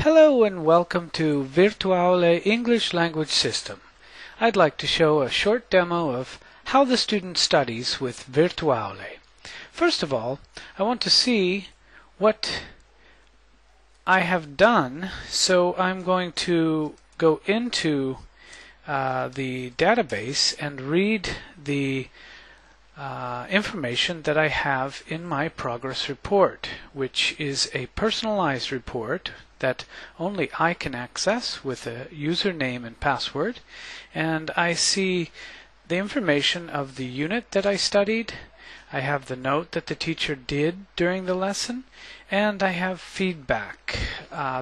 Hello and welcome to VirtuAule English Language System. I'd like to show a short demo of how the student studies with VirtuAule. First of all, I want to see what I have done, so I'm going to go into the database and read the information that I have in my progress report, which is a personalized report that only I can access with a username and password, and I see the information of the unit that I studied. I have the note that the teacher did during the lesson, and I have feedback.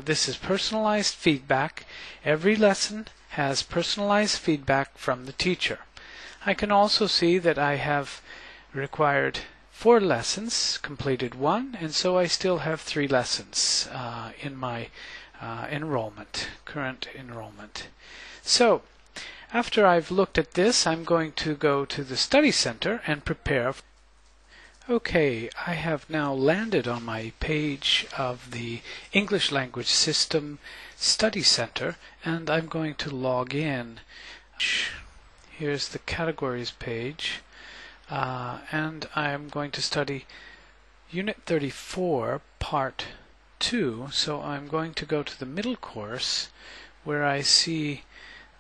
This is personalized feedback. Every lesson has personalized feedback from the teacher. I can also see that I have required 4 lessons, completed 1, and so I still have 3 lessons in my current enrollment. So, after I've looked at this, I'm going to go to the Study Center and prepare. Okay, I have now landed on my page of the English Language System Study Center, and I'm going to log in. Here's the categories page. And I'm going to study Unit 34, Part 2, so I'm going to go to the middle course where I see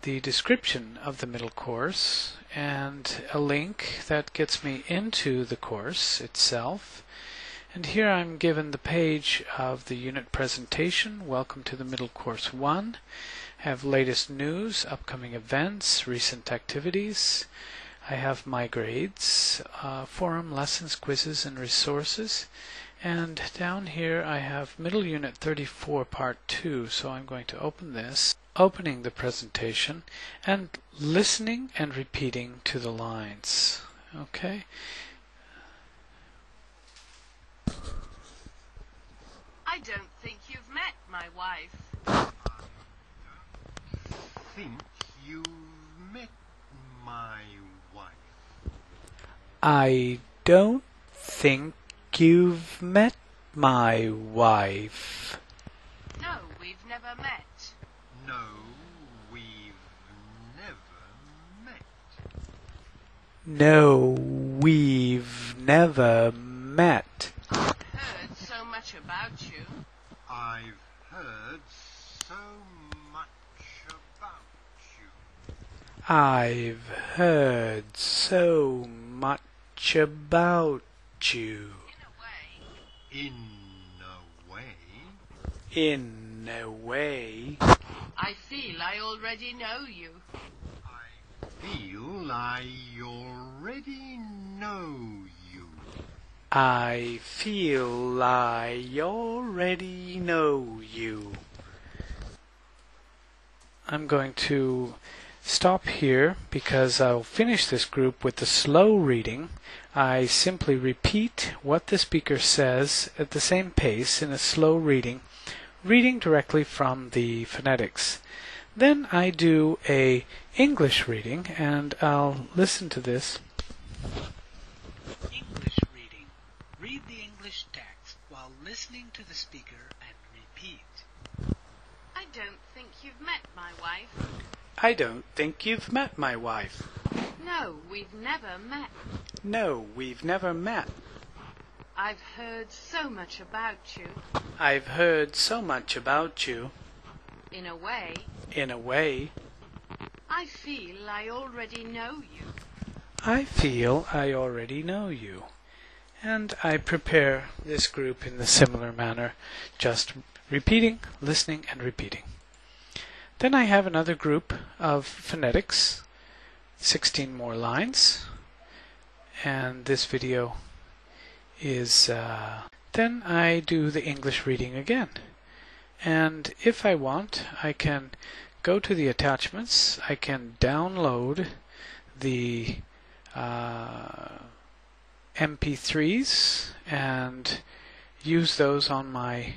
the description of the middle course and a link that gets me into the course itself. And here I'm given the page of the unit presentation, Welcome to the Middle Course 1. I have latest news, upcoming events, recent activities. I have my grades, forum, lessons, quizzes, and resources. And down here I have Middle Unit 34 Part 2, so I'm going to open this, opening the presentation, and listening and repeating to the lines. Okay. I don't think you've met my wife. Think you've met my wife. I don't think you've met my wife. No, we've never met. No, we've never met. No, we've never met. I've heard so much about you. I've heard so much about you. I've heard so much about you. In a way. In a way. I feel I already know you. I feel I already know you. I feel I already know you. I'm going to stop here because I'll finish this group with the slow reading. I simply repeat what the speaker says at the same pace in a slow reading, reading directly from the phonetics. Then I do a English reading, and I'll listen to this. English reading. Read the English text while listening to the speaker and repeat. I don't think you've met my wife. I don't think you've met my wife. No, we've never met. No, we've never met. I've heard so much about you. I've heard so much about you. In a way. In a way. I feel I already know you. I feel I already know you. And I prepare this group in the similar manner, just repeating, listening, and repeating. Then I have another group of phonetics, 16 more lines, and this video is, then I do the English reading again. And if I want, I can go to the attachments, I can download the MP3s and use those on my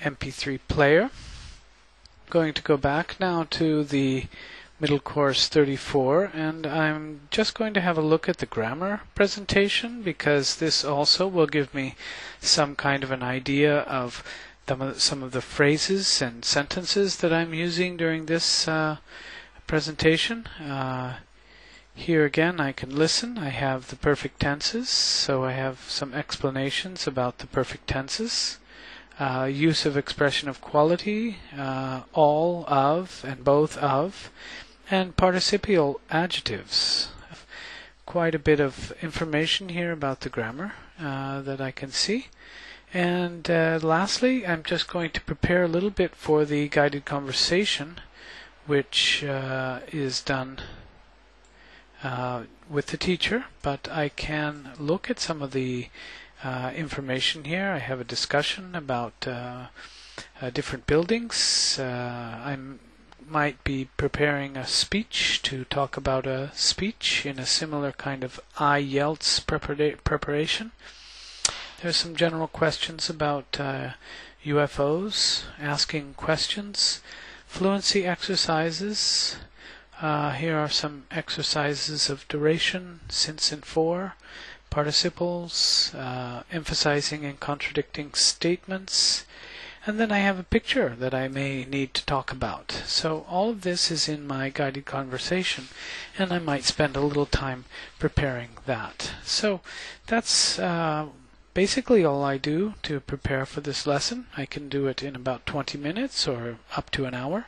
MP3 player. I'm going to go back now to the Middle Course 34, and I'm just going to have a look at the grammar presentation because this also will give me some kind of an idea of some of the phrases and sentences that I'm using during this presentation. Here again I can listen. I have the perfect tenses, so I have some explanations about the perfect tenses. Use of expression of quality, all of and both of, and participial adjectives. Quite a bit of information here about the grammar that I can see. And lastly, I'm just going to prepare a little bit for the guided conversation, which is done with the teacher, but I can look at some of the information here. I have a discussion about different buildings. I might be preparing a speech to talk about a speech in a similar kind of IELTS preparation. There's some general questions about UFOs, asking questions, fluency exercises. Here are some exercises of duration, since and for, participles, emphasizing and contradicting statements, and then I have a picture that I may need to talk about. So all of this is in my guided conversation, and I might spend a little time preparing that. So that's basically all I do to prepare for this lesson. I can do it in about 20 minutes or up to an hour,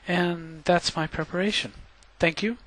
and that's my preparation. Thank you.